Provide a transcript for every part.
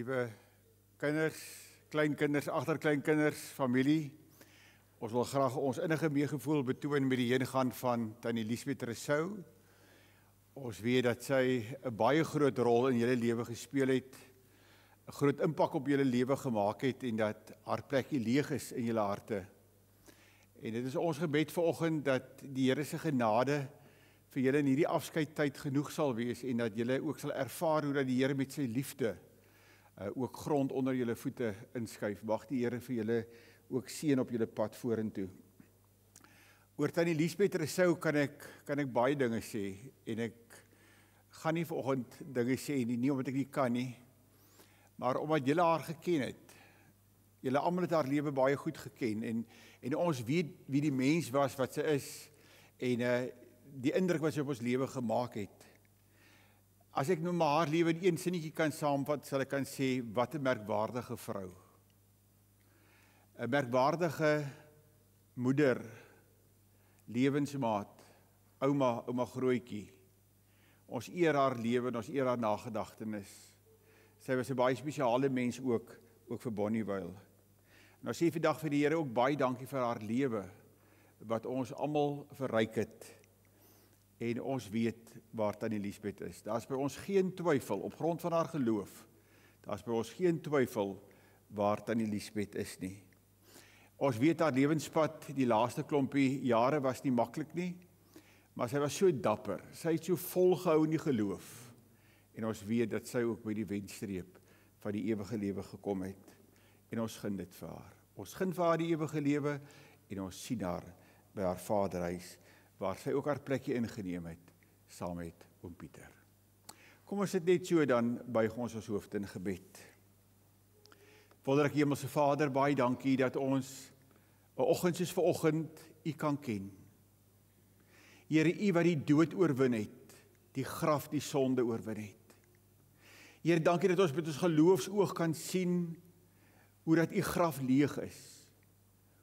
Liewe kinders, kleinkinders, agterkleinkinders, familie, ons wil graag ons innige meegevoel betoon met die heengaan van Tannie Liesbeth Rousseau. Ons weet dat sy 'n baie groot rol in julle lewe gespeel het, 'n groot impak op julle lewe gemaak het en dat haar plekkie leeg is in julle harte. En dit is ons gebed vanoggend dat die Here se genade vir julle in hierdie afskeidtyd genoeg sal wees en dat julle ook sal ervaar hoe dat die Here met sy liefde ook grond onder julle voete inskuif. Mag die Here vir julle ook seën op julle pad vorentoe. Oor Tannie Liesbeth Rousseau kan ek baie dinge sê en ek gaan nie vanoggend dinge sê nie omdat ek nie kan nie, maar omdat julle haar geken het. Julle almal het haar lewe baie goed geken en ons weet wie die mens was wat sy is en die indruk wat sy op ons lewe gemaak het. As ek nou maar haar lewe in een sinnetjie kan saamvat, sal ek kan sê, wat 'n merkwaardige vrou. 'n Merkwaardige moeder, lewensmaat, ouma grootjie. Ons eer haar lewe en ons eer haar nagedagtenis. Sy was 'n baie spesiale mens ook vir Bonnievale. En ons sê vandag vir die Here ook baie dankie vir haar lewe, wat ons almal verryk het. En ons weet waar Tannie Liesbeth is. Daar is by ons geen twyfel, op grond van haar geloof, daar is by ons geen twyfel waar Tannie Liesbeth is nie. Ons weet haar lewenspad, die laaste klompie jare was nie maklik nie, maar sy was so dapper, sy het so volgehou in die geloof, en ons weet dat sy ook by die wenstreep van die ewige lewe gekom het, en ons gun dit vir haar. Ons gun vir haar die ewige lewe, en ons sien haar by haar vaderhuis, waar sy ook haar plekje ingeneem het, saam met oom Pieter. Kom ons sit net so, dan buig ons hoofd in gebed. Wonderlike Hemelse Vader, baie dankie dat ons 'n oggend soos vanoggend U kan ken. Here, U wat die dood oorwin het, die graf, die sonde oorwin het. Here, dankie dat ons met ons geloofsoog kan sien hoe dat U graf leeg is,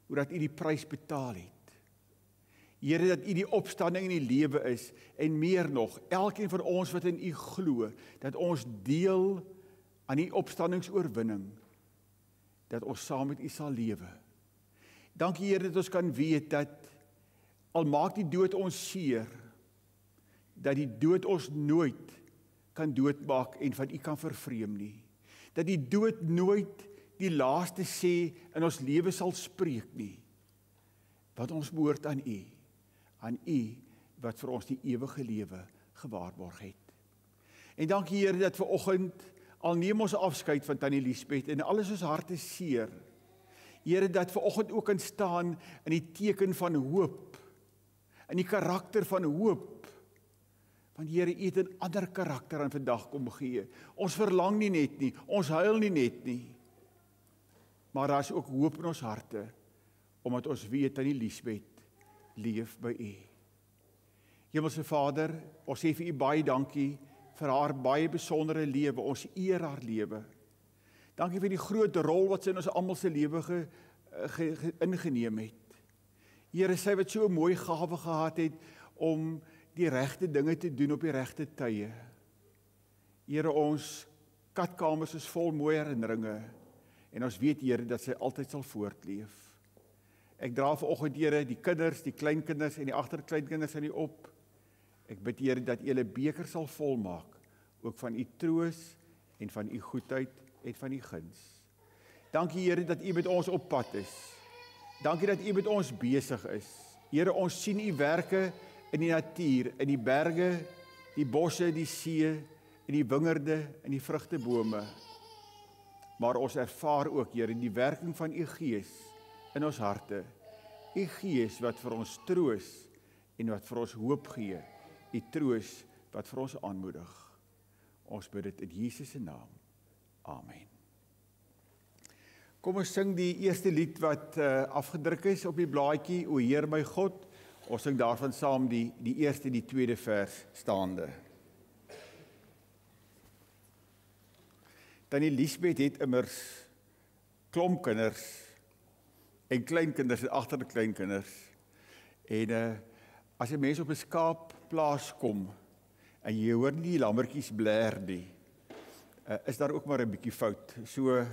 hoe dat U die prys betaal het. Here, dat U die opstanding in die lewe is, en meer nog, elkeen van ons wat in U glo, dat ons deel aan die opstandingsoorwinning, dat ons saam met U sal lewe. Dankie Here dat ons kan weet dat, al maak die dood ons seer, dat die dood ons nooit kan doodmaak en van U kan vervreem nie. Dat die dood nooit die laaste sê in ons lewe sal spreek nie. Want ons behoort aan U wat vir ons die ewige lewe gewaarborg het. En dankie Here dat vanoggend, al neem ons afskeid van Tannie Liesbeth en alles ons harte seer, Here dat vanoggend ook kan staan in die teken van hoop, in die karakter van hoop, want Here, U het 'n ander karakter aan vandag kom gee. Ons verlang nie net nie, ons huil nie net nie, maar daar is ook hoop in ons harte, omdat ons weet Tannie Liesbeth leef by U. Hemelse Vader, ons sê vir U baie dankie vir haar baie besondere lewe, ons eer haar lewe. Dankie vir die groot rol wat sy in ons almal se lewe ingeneem het. Here, sy wat so 'n mooi gawe gehad het om die regte dinge te doen op die regte tye. Here, ons katkamers is vol mooi herinneringe en ons weet Here dat sy altyd sal voortleef. Ek dra vanoggend Here die kinders, die kleinkinders en die agterkleinkinders aan U op. Ek bid Here dat U hulle beker sal volmaak, ook van U troos en van U goedheid en van U guns. Dankie Here dat U met ons op pad is. Dankie dat U met ons besig is. Here, ons sien U werke in die natuur, in die berge, die bosse, die see, in die wingerde, in die vrugtebome. Maar ons ervaar ook Here die werking van U Gees in ons harte, U Gees wat vir ons troos en wat vir ons hoop gee, U troos wat vir ons aanmoedig. Ons bid dit in Jesus se naam. Amen. Kom ons sing die eerste lied wat afgedruk is op die blaadjie, O Heer my God. Ons sing daarvan saam die eerste en die tweede vers staande. Tannie Liesbeth het immers klomp kinders en kleinkinders en agterkleinkinders. En as 'n mens op 'n skaapplaas kom en jy hoor nie die lammertjies bler nie, is daar ook maar 'n bietjie fout. So,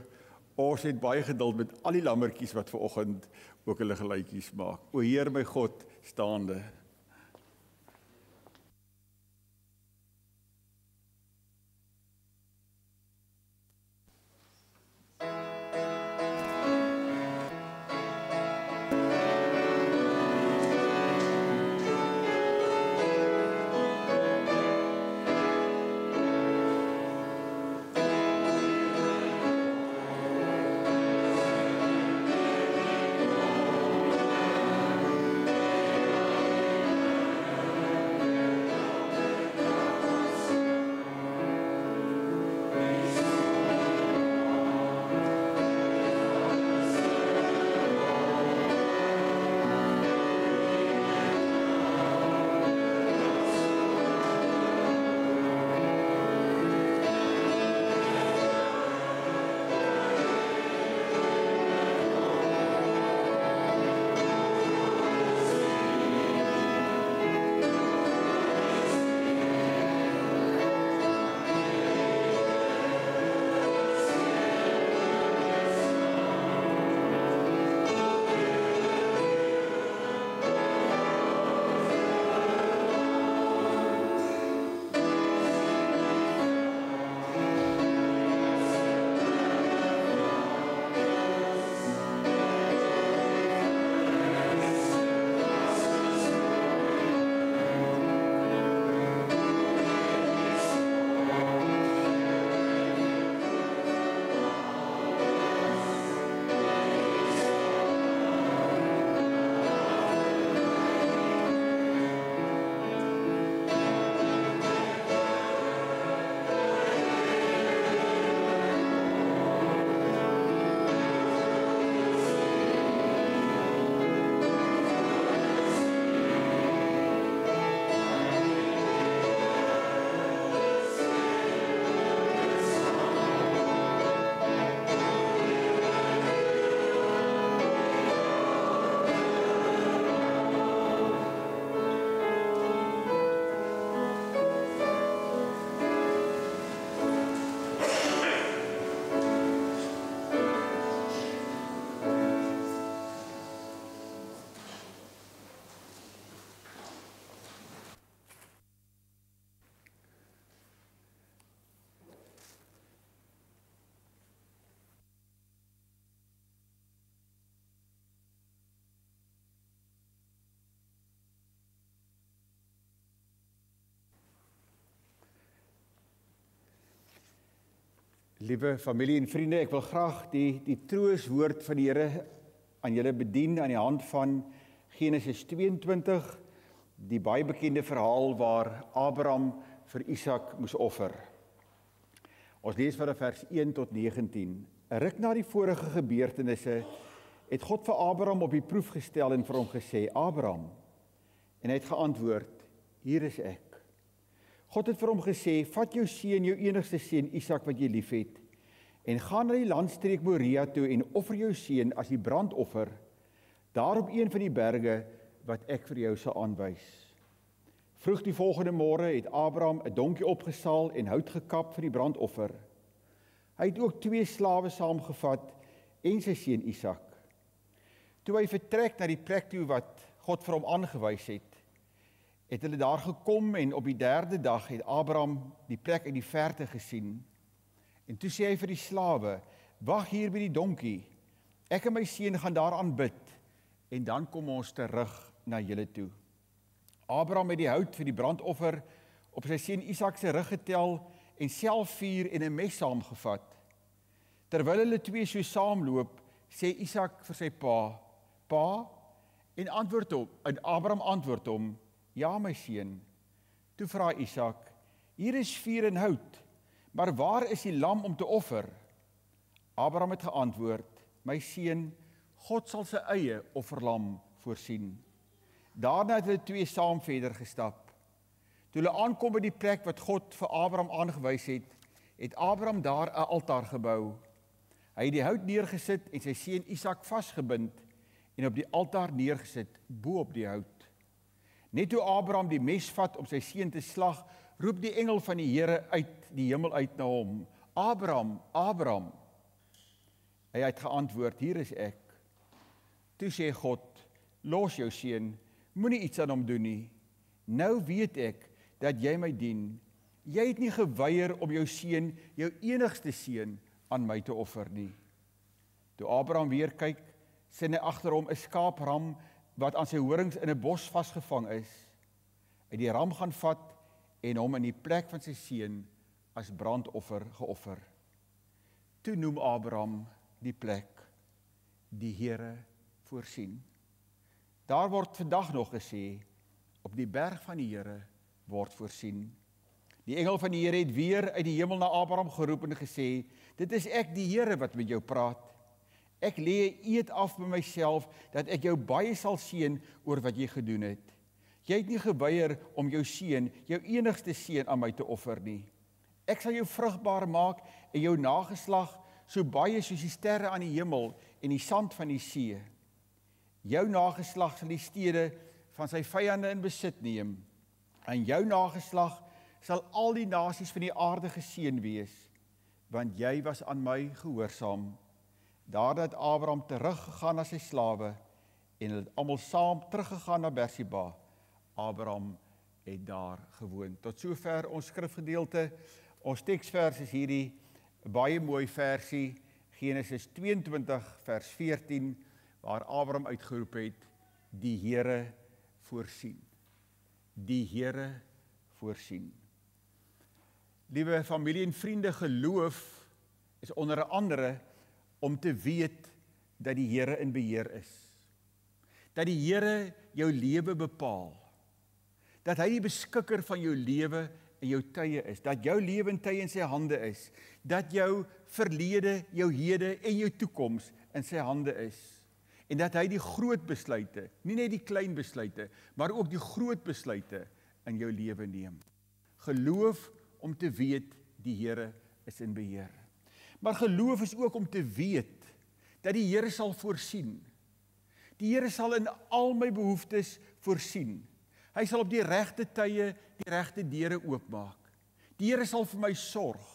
ons het baie geduld met al die lammertjies wat vanoggend ook hulle geluidjies maak. O Heer my God, staande. Liewe familie en vriende, ek wil graag die trooswoord van die Here aan julle bedien aan die hand van Genesis 22, die baie bekende verhaal waar Abraham vir Isak moes offer. Ons lees van vers 1 tot 19. 'n Ruk na die vorige gebeurtenisse het God vir Abraham op die proef gestel en vir hom gesê, Abraham, en hy het geantwoord, hier is ek. God het vir hom gesê, vat jou seun, jou enigste seun Isak wat jy liefhet, en gaan na die landstreek Moria toe en offer jou seun as die brandoffer, daar op een van die berge wat ek vir jou sal aanwys. Vroeg die volgende môre het Abraham 'n donkie opgesaal en hout gekap vir die brandoffer. Hy het ook 2 slawe saamgevat en sy seun Isak. Toe hy vertrek na die plek toe wat God vir hom aangewys het hulle daar gekom en op die 3de dag het Abraham die plek uit die verte gesien. En toe sê hy vir die slawe, wag hier by die donkie, ek en my seun gaan daar aanbid, en dan kom ons terug na julle toe. Abraham het die hout vir die brandoffer op sy seun Isak se rug getel en self vuur en 'n mes saamgevat. Terwyl hulle 2 so saamloop, sê Isak vir sy pa, en Abraham antwoord hom, ja my seun. Toe vra Isak, hier is vuur en hout, maar waar is die lam om te offer? Abraham het geantwoord, my seun, God sal sy eie offerlam voorsien. Daarna het hulle 2 saam verder gestap. Toe hulle aankom by die plek wat God vir Abraham aangewys het Abraham daar 'n altaar gebou. Hy het die hout neergesit en sy seun Isak vasgebind en op die altaar neergesit bo op die hout. Net toe Abraham die mes vat om sy seun te slag, roep die engel van die Here uit die hemel uit na hom. Abraham, Abraham. Hy het geantwoord, hier is ek. Toe sê God, los jou seun, moenie iets aan hom doen nie. Nou weet ek, dat jy my dien. Jy het nie geweier om jou seun, jou enigste seun, aan my te offer nie. Toe Abraham weer kyk, sien hy agter hom 'n skaapram, wat aan sy horings in 'n bos vasgevang is. Hy het die ram gaan vat, en hom in die plek van sy seun, as brandoffer geoffer. Toe noem Abraham die plek, die Here voorsien. Daar word vandag nog gesê, op die berg van die Here word voorsien. Die engel van die Here het weer uit die hemel na Abraham geroep en gesê, dit is ek die Here wat met jou praat. Ek lê 'n eed af by myself, dat ek jou baie sal seën oor wat jy gedoen het. Jy het nie geweier om jou seun, jou enigste seun aan my te offer nie. Ek sal jou vrugbaar maak en jou nageslag so baie soos die sterre aan die hemel en die sand van die see. Jou nageslag sal die stede van sy vyande in besit neem. En jou nageslag sal al die nasies van die aarde geseën wees, want jy was aan my gehoorsaam. Daarna het Abraham teruggegaan na sy slawe en hulle het almal saam teruggegaan na Berseba. Abraham het daar gewoon. Tot sover ons skrifgedeelte. Ons teksvers is hierdie baie mooi versie, Genesis 22 vers 14, waar Abraham uitgeroep het, die Here voorsien. Die Here voorsien. Liewe familie en vriende, geloof is onder andere om te weet dat die Here in beheer is. Dat die Here jou lewe bepaal. Dat hy die beskikker van jou lewe en jou tye is. Dat jou lewe en tye in sy hande is. Dat jou verlede, jou hede en jou toekoms in sy hande is. En dat hy die groot besluite, nie net die klein besluite, maar ook die groot besluite in jou lewe neem. Geloof om te weet die Here is in beheer. Maar geloof is ook om te weet dat die Here sal voorsien. Die Here sal in al my behoeftes voorsien. Hy sal op die regte tye die regte deure oopmaak. Die Here sal vir my sorg,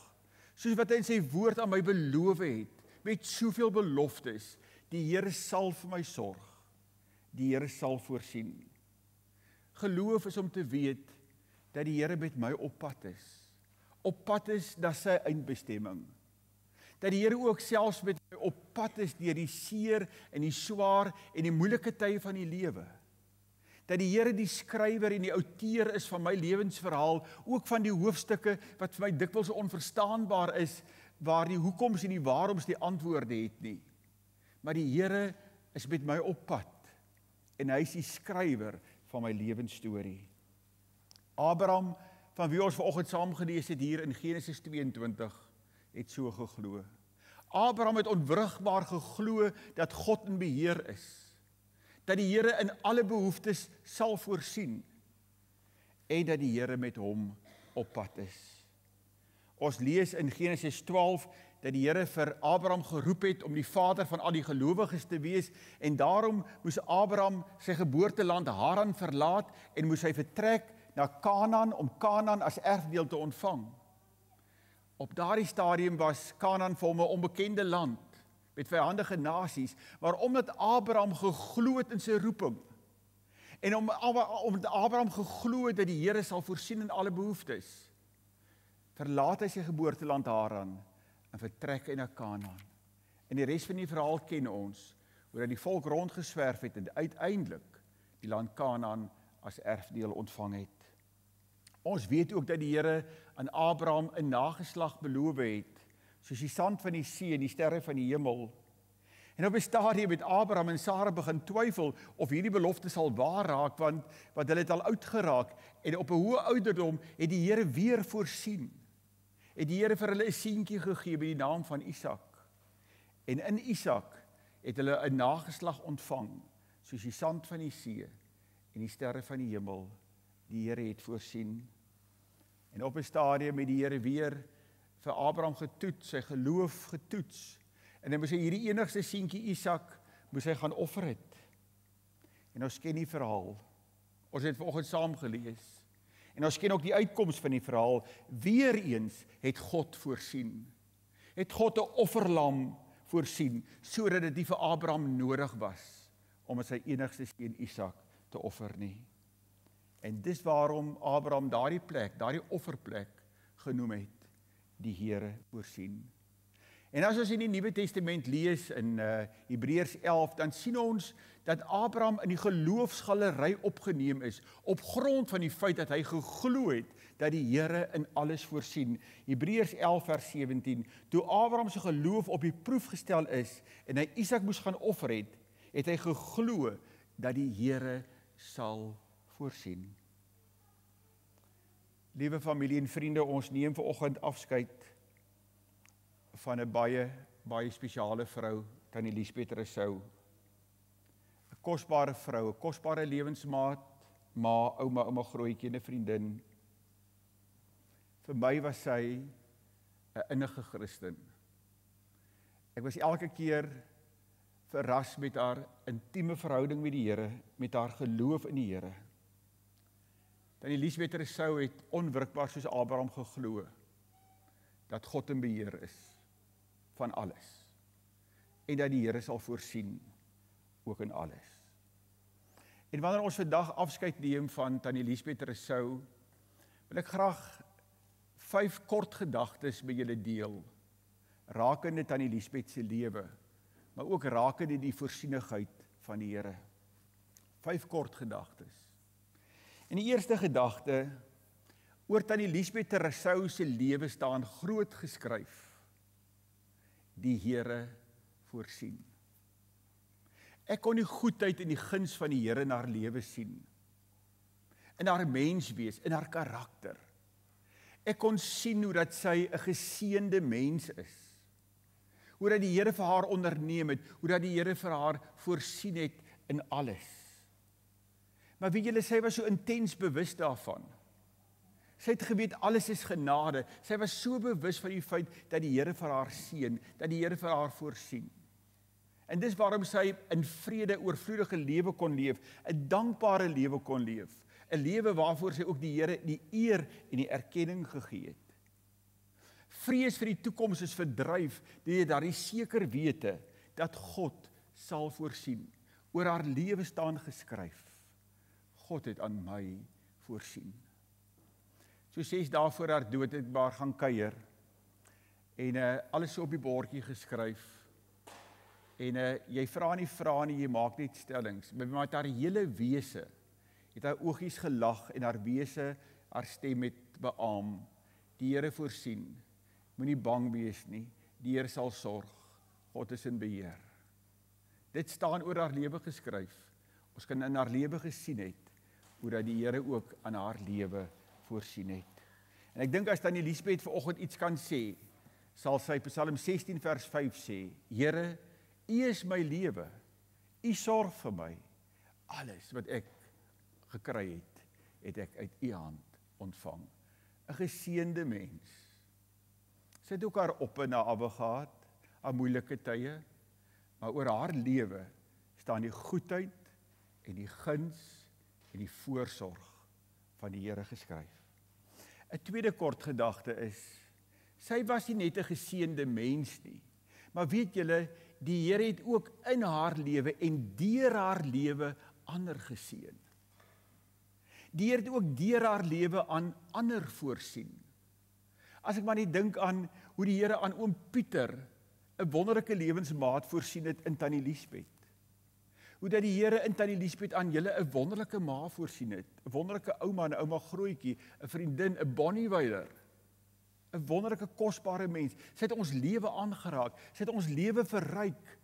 soos wat hy in sy woord aan my beloof het, met soveel beloftes. Die Here sal vir my sorg. Die Here sal voorsien. Geloof is om te weet dat die Here met my op pad is. Op pad is na sy eindbestemming. Dat die Here ook selfs met my op pad is deur die seer en die swaar en die moeilike tye van die lewe. Dat die Here die skrywer en die outeur is van my lewensverhaal, ook van die hoofstukke wat vir my dikwels onverstaanbaar is, waar die hoekoms en die waaroms die antwoorde het nie. Maar die Here is met my op pad en hy is die skrywer van my lewensstorie. Abraham, van wie ons vanoggend saam gelees het hier in Genesis 22, het so geglo. Abraham het onwrigbaar geglo dat God in beheer is. Dat die Here in alle behoeftes sal voorsien en dat die Here met hom op pad is. Ons lees in Genesis 12 dat die Here vir Abraham geroep het om die vader van al die gelowiges te wees en daarom moes Abraham sy geboorteland Haran verlaat en moes hy vertrek na Kanaan om Kanaan as erfdeel te ontvang. Op daardie stadium was Kanaan vir hom 'n onbekende land met vyandige nasies, maar omdat Abraham geglo het in sy roeping en omdat Abraham geglo het dat die Here sal voorsien in alle behoeftes, verlaat hy sy geboorteland Haran en vertrek hy na Kanaan. En die res van die verhaal ken ons, hoe dat die volk rondgeswerf het en uiteindelik die land Kanaan as erfdeel ontvang het. Ons weet ook dat die Here aan Abraham 'n nageslag beloof het, soos die sand van die see en die sterre van die hemel. En op 'n stadium het Abraham en Sara begin twyfel of hierdie belofte sal waar raak, want hulle het al oud geraak en op 'n hoë ouderdom het die Here weer voorsien. Het die Here vir hulle 'n seentjie gegee met die naam van Isak. En in Isak het hulle 'n nageslag ontvang, soos die sand van die see en die sterre van die hemel. Die Here het voorsien. En op 'n stadium het die Here weer vir Abraham getoets, sy geloof getoets. En dan moes hy hierdie enigste seentjie Isak, moes hy gaan offer het. En ons ken die verhaal. Ons het vanoggend saam gelees. En ons ken ook die uitkoms van die verhaal. Weereens het God voorsien. het God 'n offerlam voorsien, sodat dit nie vir Abraham nodig was om sy enigste seun Isak te offer nie. En dis waarom Abraham daardie plek, daardie offerplek genoem het, die Here voorsien. En as ons in die Nuwe Testament lees in Hebreërs 11, dan sien ons dat Abraham in die geloofsgalery opgeneem is, op grond van die feit dat hy geglo het dat die Here in alles voorsien. Hebreërs 11 vers 17, toe Abraham se geloof op die proef gestel is, en hy Isak moes gaan offer het, het hy geglo dat die Here sal voorsien. Liewe familie en vriende, ons neem vanoggend afskeid van 'n baie spesiale vrou, Tannie Liesbeth Rousseau. 'n Kosbare vrou, 'n kosbare lewensmaat, ma, ouma Grootjie en 'n vriendin. Vir my was sy 'n innige Christen. Ek was elke keer verras met haar intieme verhouding met die Here, met haar geloof in die Here. Tannie Liesbeth Rousseau het onwrikbaar soos Abraham geglo dat God in beheer is van alles en dat die Here sal voorsien ook in alles. En wanneer ons vandag afskeid neem van Tannie Liesbeth Rousseau, wil ek graag 5 kort gedagtes met julle deel, rakende Tannie Liesbeth se lewe, maar ook rakende die voorsienigheid van die Here. 5 kort gedagtes. En die eerste gedagte, oor Tannie Liesbeth Rousseau se lewe staan groot geskryf: die Here voorsien. Ek kon die goedheid en die guns van die Here in haar lewe sien, in haar menswees, in haar karakter. Ek kon sien hoe dat sy 'n geseënde mens is, hoe dat die Here vir haar onderneem het, hoe dat die Here vir haar voorsien het in alles. Maar weet julle, sy was so intens bewus daarvan. Sy het geweet, alles is genade. Sy was so bewus van die feit dat die Here vir haar seën, dat die Here vir haar voorsien. En dis waarom sy in vrede oorvloedige lewe kon leef, 'n dankbare lewe kon leef, 'n lewe waarvoor sy ook die Here die eer en die erkenning gegee het. Vrees vir die toekoms is verdryf deur daardie seker wete dat God sal voorsien. Oor haar lewe staan geskryf: God het aan my voorsien. So 6 dae voor haar dood het ek gaan kuier en alles so op die bordjie geskryf. En jy vra nie, jy maak net stellings. Maar met haar hele wese het haar oogies gelag en haar wese, haar stem het beaam: die Here voorsien, moenie bang wees nie, die Here sal sorg, God is in beheer. Dit staan oor haar lewe geskryf. Ons kan in haar lewe gesien het hoe dat die Here ook aan haar lewe voorsien het. En ek dink as Tannie Liesbeth vanoggend iets kan sê, sal sy Psalm 16 vers 5 sê: Here, U is my lewe, U sorg vir my. Alles wat ek gekry het, het ek uit U hand ontvang. 'n Geseënde mens. Sy het ook haar op en af gehad, haar moeilike tye, maar oor haar lewe staan die goedheid en die guns en die voorsorg van die Here geskryf. 'n tweede kort gedagte is, sy was nie net 'n geseënde mens nie, maar weet julle, die Here het ook in haar lewe en deur haar lewe ander geseën. Die Here het ook deur haar lewe aan ander voorsien. As ek maar net dink aan hoe die Here aan oom Pieter 'n wonderlike lewensmaat voorsien het in Tannie Liesbeth. Hoe dat die Here in Tannie Liesbeth aan julle 'n wonderlike ma voorsien het, 'n wonderlike ouma en ouma Grootjie, 'n vriendin, 'n Bonnieweiler, 'n wonderlike kosbare mens. Sy het ons lewe aangeraak, sy het ons lewe verryk.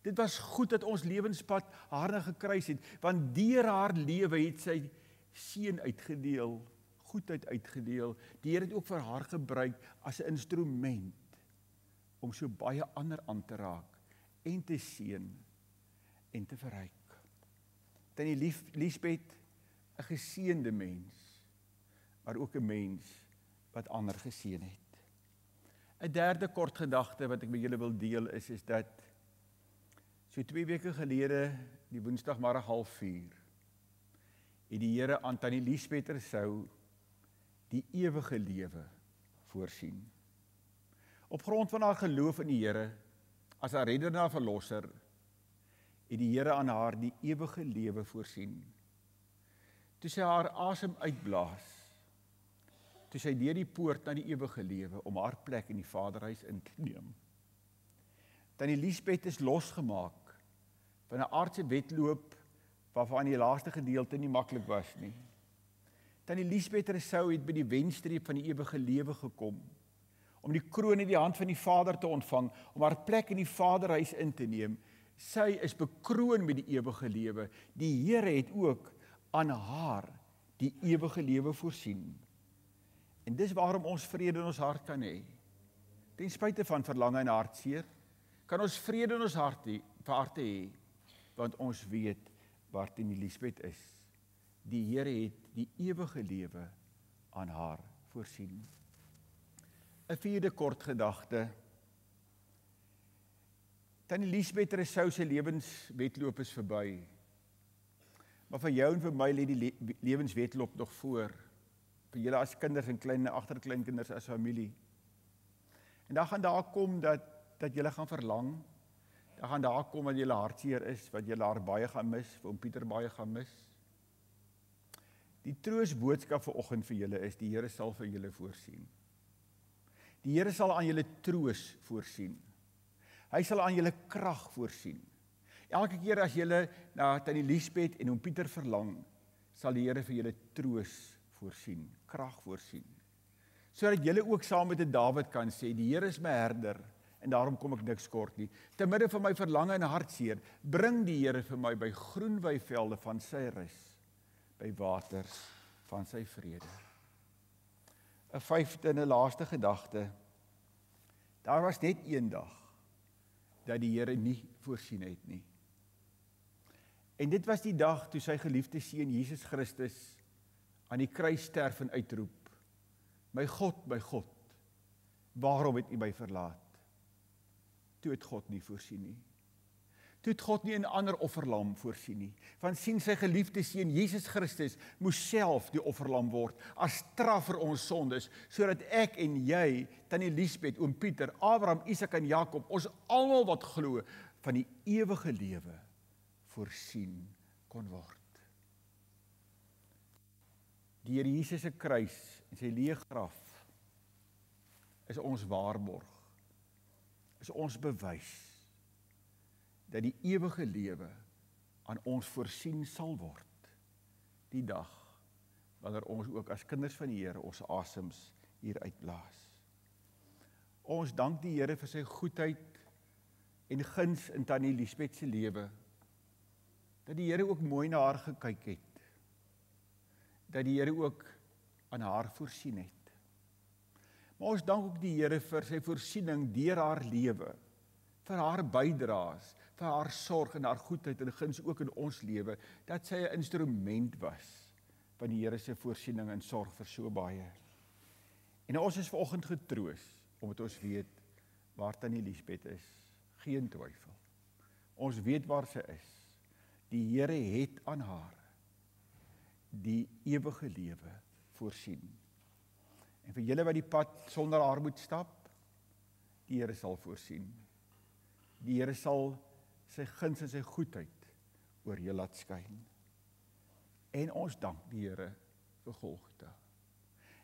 Dit was goed dat ons lewenspad haar gekruis het, want deur haar lewe het sy seën uitgedeel, goedheid uitgedeel. Die Here het ook vir haar gebruik as 'n instrument om so baie ander aan te raak en te seën en te verryk. Tannie Liesbeth, 'n geseënde mens, maar ook 'n mens wat ander geseën het. 'n derde kort gedagte wat ek met julle wil deel is dat so 2 weke gelede, die woensdagmiddag 3:30, het die Here aan Tannie Liesbeth Rousseau die ewige lewe voorsien. Op grond van haar geloof in die Here, as haar redder en haar verlosser, het die Here aan haar die ewige lewe voorsien. Toe sy haar asem uitblaas, toe sy deur die poort na die ewige lewe, om haar plek in die Vaderhuis in te neem. Tannie Liesbeth is losgemaak van 'n aardse wedloop, waarvan die laaste gedeelte nie maklik was nie. Tannie Liesbeth Rousseau het by die wenstreep van die ewige lewe gekom, om die kroon in die hand van die Vader te ontvang, om haar plek in die Vaderhuis in te neem. Sy is bekroon met die ewige lewe. Die Here het ook aan haar die ewige lewe voorsien. En dis waarom ons vrede in ons hart kan hê. Ten spyte van verlange en hartseer, kan ons vrede in ons harte hê, want ons weet waar Tannie Liesbeth is. Die Here het die ewige lewe aan haar voorsien. 'n vierde kort gedagte. Tannie Liesbeth Rousseau se lewenswedloop is verby. Maar vir jou en vir my lê die lewenswedloop nog voor. Vir julle as kinders en agterkleinkinders as familie. En dan gaan daar kom dat julle gaan verlang. Dan gaan daar kom dat julle hartseer is, wat julle haar baie gaan mis, vir oom Pieter baie gaan mis. Die troosboodskap vanoggend vir julle is, die Here sal vir julle voorsien. Die Here sal aan julle troos voorsien. Hy sal aan julle krag voorsien. Elke keer as julle na Tannie Liesbeth en oom Pieter verlang, sal die Here vir julle troos voorsien, krag voorsien. Sodat julle ook saam met Dawid kan sê, die Here is my herder, en daarom kom ek niks kort nie. Te midde van my verlange en hartseer, bring die Here vir my by groen weivelde van sy rus, by waters van sy vrede. 'n vyfde en 'n laaste gedagte. Daar was net een dag dat die Here nie voorsien het nie. En dit was die dag toe sy geliefde seun Jesus Christus aan die kruis sterf en uitroep: my God, waarom het U my verlaat? Toe het God nie voorsien nie. Toe het God nie 'n ander offerlam voorsien nie. Want sien, sy geliefde seun Jesus Christus moes self die offerlam word as straf vir ons sondes, sodat ek en jy, Tannie Liesbeth, oom Pieter, Abraham, Isak en Jakob, ons almal wat glo, van die ewige lewe voorsien kon word. Die Here Jesus se kruis en sy leë graf is ons waarborg, is ons bewys dat die ewige lewe aan ons voorsien sal word, die dag wanneer ons ook as kinders van die Here ons asems hier uitblaas. Ons dank die Here vir sy goedheid en guns in Tannie Liesbeth se lewe, dat die Here ook mooi na haar gekyk het, dat die Here ook aan haar voorsien het. Maar ons dank ook die Here vir sy voorsiening deur haar lewe, vir haar bydraes, vir haar sorg en haar goedheid en guns ook in ons lewe, dat sy 'n instrument was van die Here se voorsiening en sorg vir so baie. En ons is vanoggend getroos, omdat ons weet waar Tannie Liesbeth is, geen twyfel. Ons weet waar sy is. Die Here het aan haar die ewige lewe voorsien. En vir julle wat die pad sonder haar moet stap, die Here sal voorsien. Die Here sal sy guns en sy goedheid oor jou laat skyn. En ons dank die Here vir Golgotha.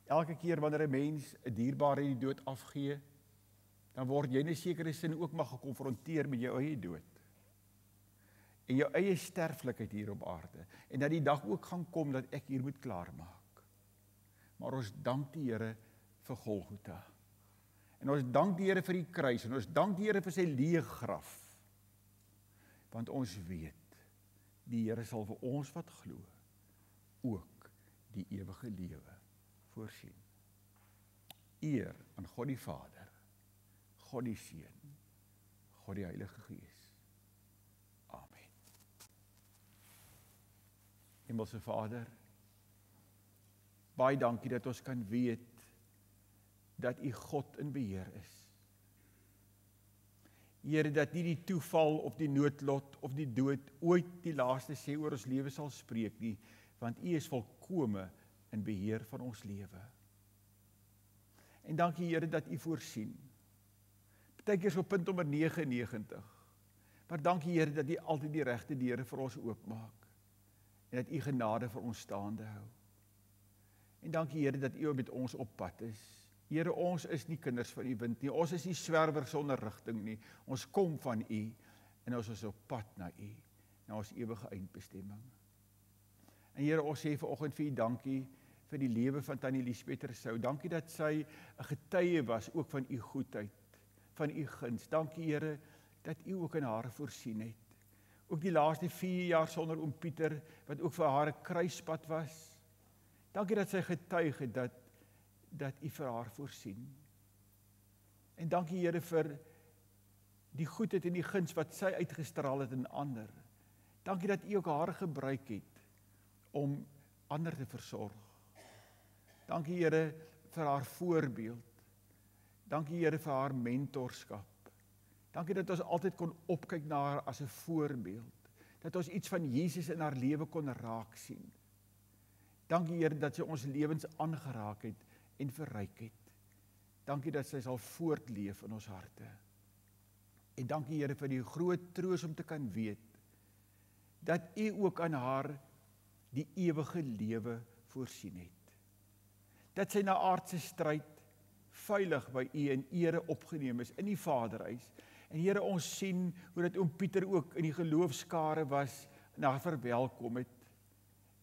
Elke keer wanneer 'n mens 'n dierbare in die dood afgee, dan word jy in 'n sekere sin ook maar gekonfronteer met jou eie dood. En jou eie sterflikheid hier op aarde. En dat die dag ook gaan kom dat ek hier moet klaarmaak. Maar ons dank die Here vir Golgotha. En ons dank die Here vir die kruis, en ons dank die Here vir sy leë graf. Want ons weet, die Here sal vir ons wat glo, ook die ewige lewe voorsien. Eer aan God die Vader, God die Seun, God die Heilige Gees. Amen. Hemelse Vader, baie dankie dat ons kan weet dat U God in beheer is. Here, dat nie die toeval of die noodlot of die dood ooit die laaste sê oor ons lewe sal spreek nie, want U is volkome in beheer van ons lewe. En dankie Here dat U voorsien. Partykeer so punt nommer 99. Maar dankie Here dat U altyd die regte deure vir ons oopmaak. En dat U genade vir ons staande hou. En dankie Here dat U met ons op pad is. Here, ons is nie kinders van die wind nie. Ons is nie swerwers sonder rigting nie. Ons kom van U en ons is op pad na U, na ons ewige eindbestemming. En Here, ons sê vanoggend vir U dankie vir die lewe van Tannie Liesbeth Rousseau. Dankie dat sy 'n getuie was ook van U goedheid, van U guns. Dankie Here dat U ook in haar voorsien het. Ook die laaste 4 jaar sonder oom Pieter, wat ook vir haar 'n kruispad was. Dankie dat sy getuig het dat U vir haar voorsien. En dankie Here vir die goedheid en die guns wat sy uitgestraal het in ander. Dankie dat U ook haar gebruik het om ander te versorg. Dankie Here vir haar voorbeeld. Dankie Here vir haar mentorskap. Dankie dat ons altyd kon opkyk na haar as 'n voorbeeld. Dat ons iets van Jesus in haar lewe kon raak sien. Dankie Here dat sy ons lewens aangeraak het en verryk het. Dankie dat sy sal voortleef in ons harte. En dankie Here vir die groot troos om te kan weet dat U ook aan haar die ewige lewe voorsien het. Dat sy na aardse stryd veilig by U in ere opgeneem is in die Vaderhuis. En Here, ons sien hoe dat oom Pieter ook in die geloofskare was en haar verwelkom het.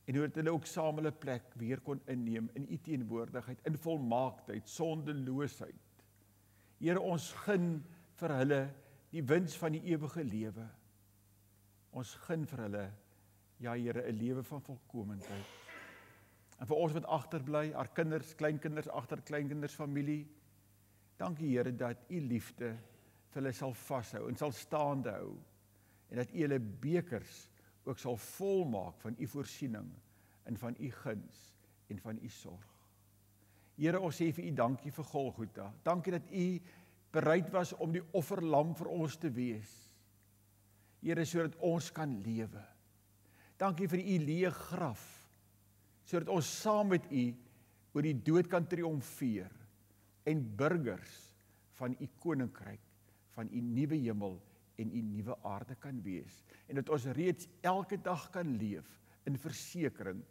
En hoe dat hulle ook saam hulle plek weer kon inneem in U teenwoordigheid, in volmaaktheid, sondeloosheid. Here, ons gun vir hulle die wins van die ewige lewe. Ons gun vir hulle, ja Here, 'n lewe van volkomendheid. En vir ons wat agterbly, haar kinders, kleinkinders, agterkleinkinders, familie, dankie Here dat U liefde vir hulle sal vashou en sal staande hou. En dat U hulle bekers ook sal volmaak van U voorsiening en van U guns en van U sorg. Here, ons sê vir U dankie vir Golgotha. Dankie dat U bereid was om die offerlam vir ons te wees. Here, sodat ons kan lewe. Dankie vir U leë graf, sodat ons saam met U oor die dood kan triomfeer en burgers van U koninkryk, van U nuwe hemel en U nuwe aarde kan wees. En dat ons reeds elke dag kan leef in versekering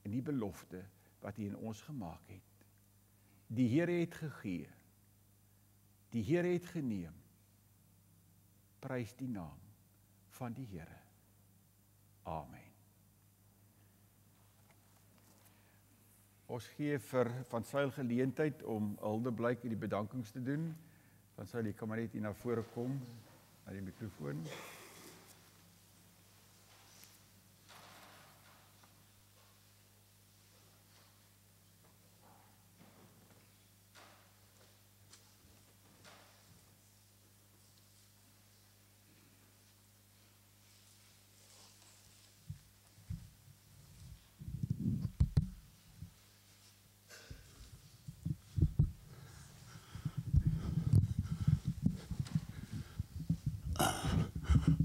in die belofte wat U in ons gemaak het. Die Here het gegee. Die Here het geneem. Prys die naam van die Here. Amen. Ons gee vir Van Zyl geleentheid om huldeblyk en die bedankings te doen. Van Zyl, jy kan maar net hier na vore kom, na die mikrofoon.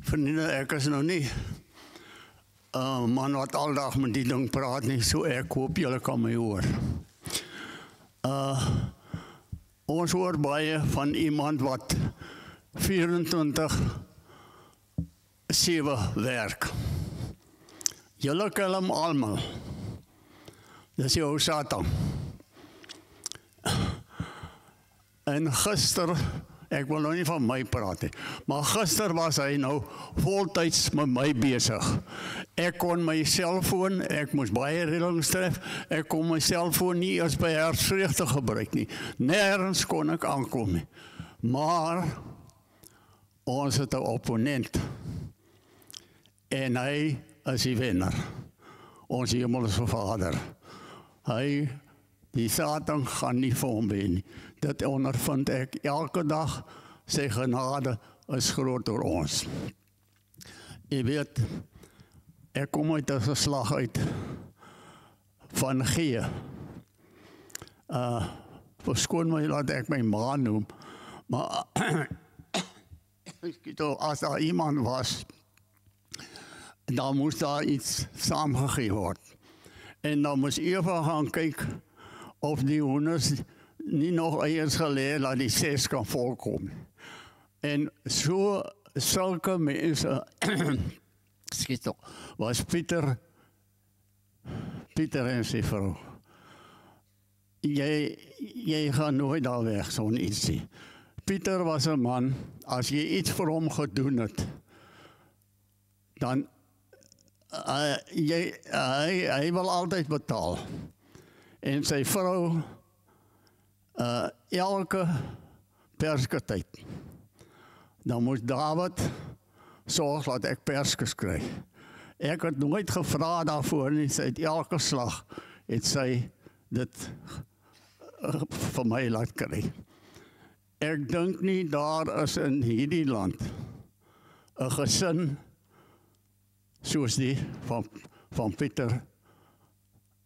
Vriende, ek is nou nie man wat aldag met die ding praat nie, so ek hoop julle kan my hoor. Ons hoor baie van iemand wat 24/7 werk. Julle ken hom almal. Dis jou Satan. En gister, ek wil nou nie van my praat nie, maar gister was hy nou voltyds met my besig. Ek kon my selfoon, ek moes baie reëlings tref, ek kon my selfoon nie eens by Hersvreugde gebruik nie. Nergens kon ek aankom nie. Maar ons het 'n opponent en hy is die wenner. Ons hemelse Vader. Die Satan gaan nie vir hom wen nie. Dit ondervind ek elke dag. Sy genade is groot oor ons. Jy weet, ek kom uit 'n geslag uit van G. Verskoon my dat ek my ma noem, maar as daar iemand was, dan moes daar iets saamgegee word. En dan moes Eva gaan kyk of die hoenders nie nog eiers gelê dat die 6 kan volkom. En so sulke mense, skiet toch, was Pieter en sy vrou. Jy gaan nooit daar weg, zo'n ietsie. Pieter was een man, as jy iets vir hom gedoen het, dan hy wil altyd betaal. En sy vrou, elke persketyd, dan moes David sorg dat ek perskes kry. Ek het nooit gevra daarvoor nie, sy het elke slag, het sy dit vir my laat kry. Ek dink nie daar is in hierdie land 'n gesin soos die van Pieter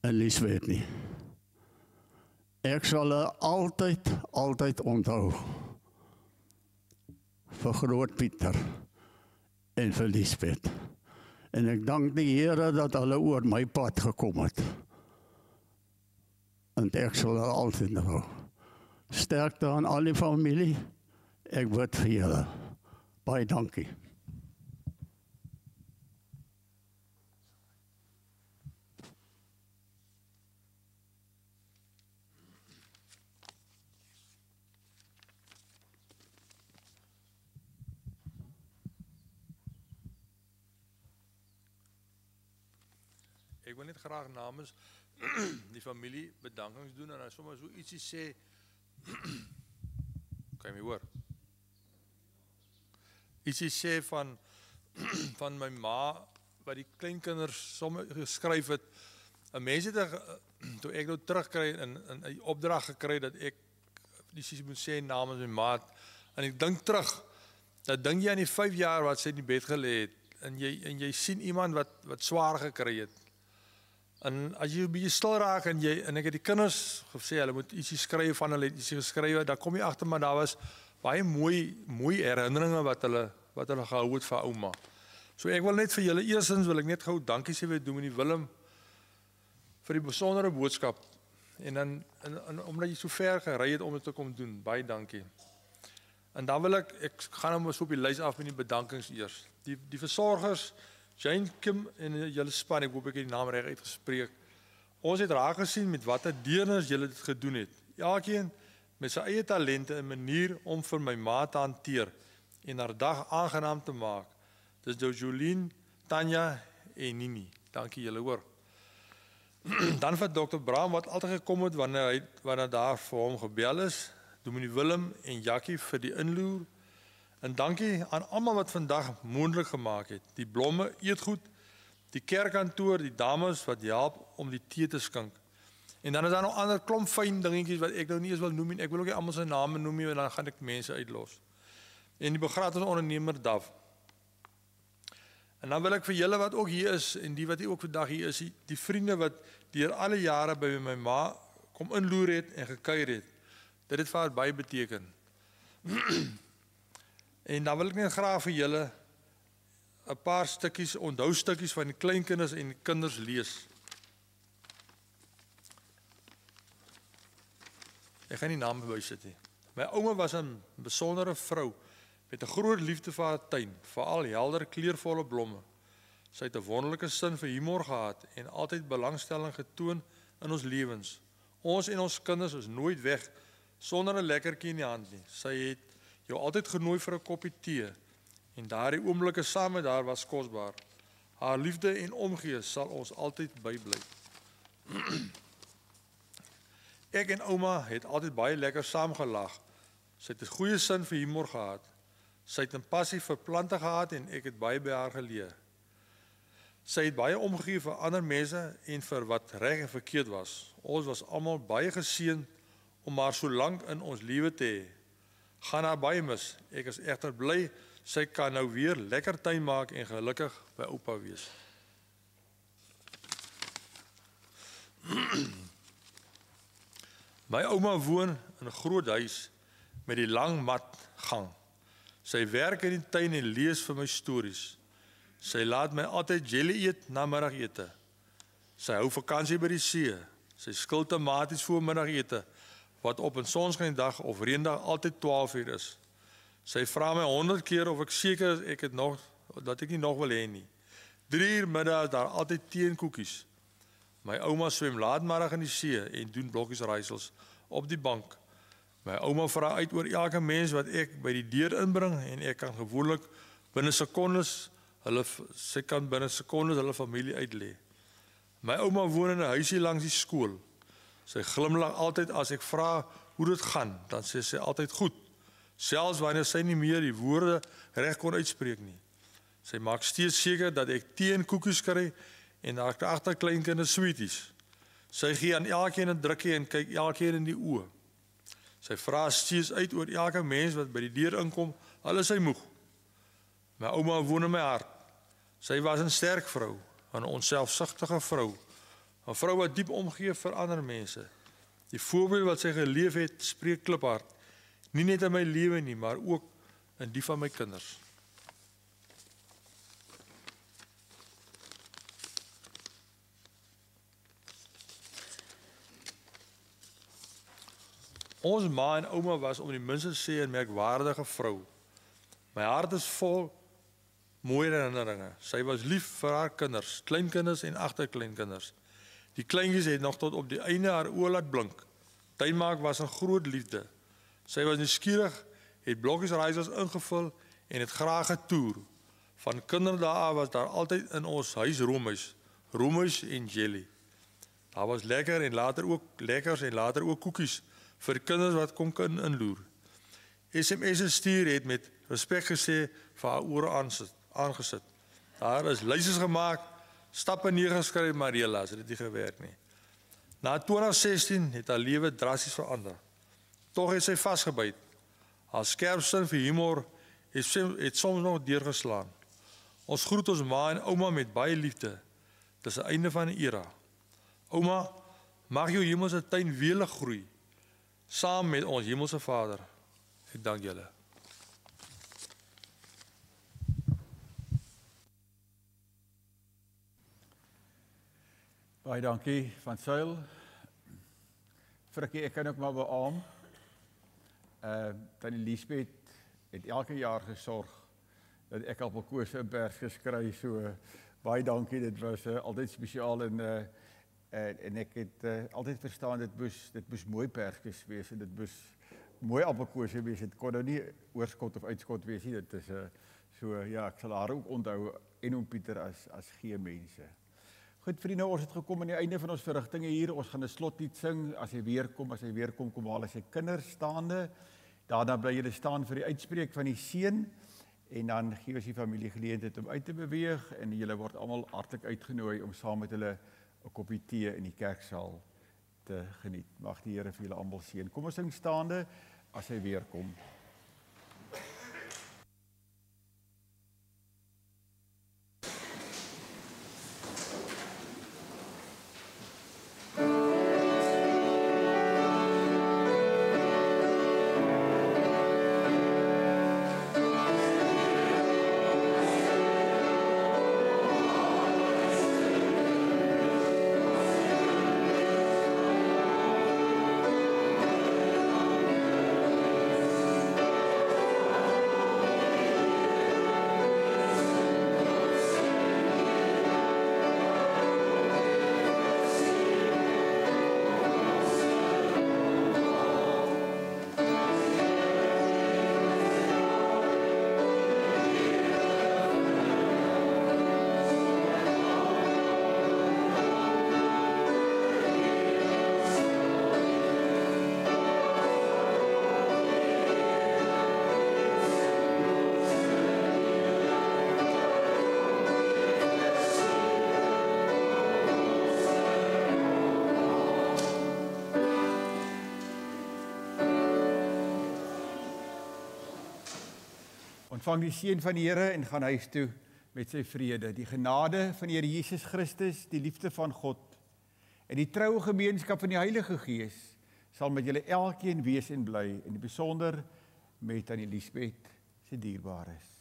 en Liesbeth nie. Ek sal hulle altyd onthou vir groot Pieter en vir Liesbeth. En ek dank die Here dat hulle oor my pad gekom het. En ek sal hulle altyd onthou. Sterkte aan al die familie. Ek bid vir julle. Baie dankie. Ek wil net graag namens die familie bedankings doen en dan sommer so ietsie sê. Kan jy my hoor? Ietsie sê van my ma wat die kleinkinders sommer geskryf het. 'n Mens het toe ek nou terugkry en 'n opdrag gekry dat ek dis moet sê namens my ma. En ek dink terug, dat dink jy aan die 5 jaar wat sy in die bed gelê het en jy sien iemand wat swaar gekry het. En as jy 'n bietjie stil raak en ek het die kinders gesê hulle moet ietsie skryf van hulle ietsie geskryf, dan kom jy agter maar daar was baie mooi herinneringe wat hulle gehou het vir ouma. So ek wil net vir julle eerstens wil ek net gou dankie sê vir Dominee Willem vir die besondere boodskap en dan omdat jy so ver gery het om dit te kom doen. Baie dankie. En dan wil ek gaan nou so op die lys af met die bedankings eers. Die versorgers Jane, Kim en julle span, ek hoop ek het die naam reg uitgespreek. Ons het raak gesien met watter deernis julle dit gedoen het. Elkeen met sy eie talente en manier om vir my ma te hanteer en haar dag aangenaam te maak. Dis Jolien, Tanya en Nini. Dankie julle hoor. Dan vir Dr. Braam wat altyd gekom het wanneer daar vir hom gebel is. Dominee Willem en Jackie vir die inloer. En dankie aan almal wat vandag moontlik gemaak het. Die blomme, eetgoed, die kerkkantoor, die dames wat help om die tee te skink. En dan is daar nog ander klomp fyn dingetjies wat ek nou nie eens wil noem nie. Ek wil ook nie almal se name noem nie, want dan gaan ek mense uitlos. En die begrafenisondernemer Daf. En dan wil ek vir julle wat ook hier is en die wat hier ook vandag hier is, die vriende wat deur alle jare by my ma kom inloer het en gekuier het. Dit het vir haar baie beteken. En dan wil ek net graag vir julle 'n paar stukkies, onthoudstukkies van die kleinkinders en die kinders lees. Ek gaan nie name bysit nie. My ouma was 'n besondere vrou met 'n groot liefde vir haar tuin, veral helder kleurvolle blomme. Sy het 'n wonderlike sin vir humor gehad en altyd belangstelling getoon in ons lewens. Ons en ons kinders is nooit weg sonder 'n lekkertjie in die hand nie. Sy het jou altyd genooi vir 'n koppie tee en daardie oomblikke saam met haar was kosbaar. Haar liefde en omgee sal ons altyd bybly. Ek en ouma het altyd baie lekker saamgelag. Sy het 'n goeie sin vir humor gehad. Sy het 'n passie vir plante gehad en ek het baie by haar geleer. Sy het baie omgegee vir ander mense en vir wat reg en verkeerd was. Ons was almal baie geseën om haar so lank in ons lewe te hê. Gaan haar baie mis. Ek is egter bly sy kan nou weer lekker tuin maak en gelukkig by oupa wees. My ouma woon in 'n groot huis met die lang matgang. Sy werk in die tuin en lees vir my stories. Sy laat my altyd jelly eet na middagete. Sy hou vakansie by die see. Sy skil tomaties voor middagete, wat op 'n sonskyndag of reendag altyd 12 uur is. Sy vra my 100 keer of ek seker is dat ek nie nog wil hê nie. 3 uur middag is daar altyd tee en koekies. My ouma swem laatmiddag in die see en doen blokkies raaisels op die bank. My ouma vra uit oor elke mens wat ek by die deur inbring en ek kan gewoonlik binne sekondes hulle familie uitlê. My ouma woon in 'n huisie langs die skool. Sy glimlag altyd as ek vra hoe dit gaan, dan sê sy altyd goed, selfs wanneer sy nie meer die woorde reg kon uitspreek nie. Sy maak steeds seker dat ek tee en koekies kry en agter kleinkinders sweeties. Sy gee aan elkeen 'n drukkie en kyk elkeen in die oë. Sy vra steeds uit oor elke mens wat by die deur inkom, al is hy moeg. My ouma woon in my hart. Sy was 'n sterk vrou, 'n onselfsugtige vrou, 'n vrou wat diep omgee vir ander mense. Die voorbeeld wat sy geleef het, spreek kliphard, nie net in my lewe nie, maar ook in die van my kinders. Ons ma en ouma was om die minste sê 'n merkwaardige vrou. My hart is vol mooi herinneringe. Sy was lief vir haar kinders, kleinkinders en agterkleinkinders. Die kleintjies het nog tot op die einde haar oë laat blink. Tuinmaak was 'n groot liefde. Sy was nuuskierig, het blokkies raaisels ingevul en het graag getoer. Van kinderdae af was daar altyd in ons huis roomys en jelly. Daar was lekkers en later ook koekies vir kinders wat kon inloer. SMS stuur het met respek gesê vir haar ore aangesit. Daar is lysies gemaak, stappe neergeskryf, maar helaas het dit nie gewerk nie. Na 2016 het haar lewe drasties verander. Tog het sy vasgebyt. Haar skerp sin vir humor het soms nog deurgeslaan. Ons groet ons ma en ouma met baie liefde. Dis die einde van 'n era. Ouma, mag jou hemelse tuin welig groei, saam met ons hemelse Vader. Ek dank julle. Baie dankie van Sail. Frikkie, ek kan ook maar beamoen. Tannie Liesbeth het elke jaar gesorg dat ek appelkoos en perskes kry, so baie dankie, dit was altyd spesiaal en ek het altyd verstaan dit moes mooi perskes wees en dit moes mooi appelkoos wees, dit kon nou nie oorskot of uitskot wees nie, dit is so ja, ek sal haar ook onthou en oom Pieter as geen mense. Goed vriende, ons het gekom aan die einde van ons verrigtinge hier, ons gaan 'n slotlied sing, as hy weer kom, kom haal as hy kinders staande, daarna bly julle staan vir die uitspreek van die seën, en dan gee ons die familie geleentheid om uit te beweeg, en julle word almal hartlik uitgenooi om saam met hulle 'n koppie tee in die kerksaal te geniet. Mag die Here vir julle almal seën. Kom ons sing staande, as hy weer kom. Ontvang die seën van die Here en gaan huis toe met sy vrede. Die genade van die Here Jesus Christus, die liefde van God en die troue gemeenskap van die Heilige Gees sal met julle elkeen wees en bly, in die besonder met Tannie Liesbeth se dierbares.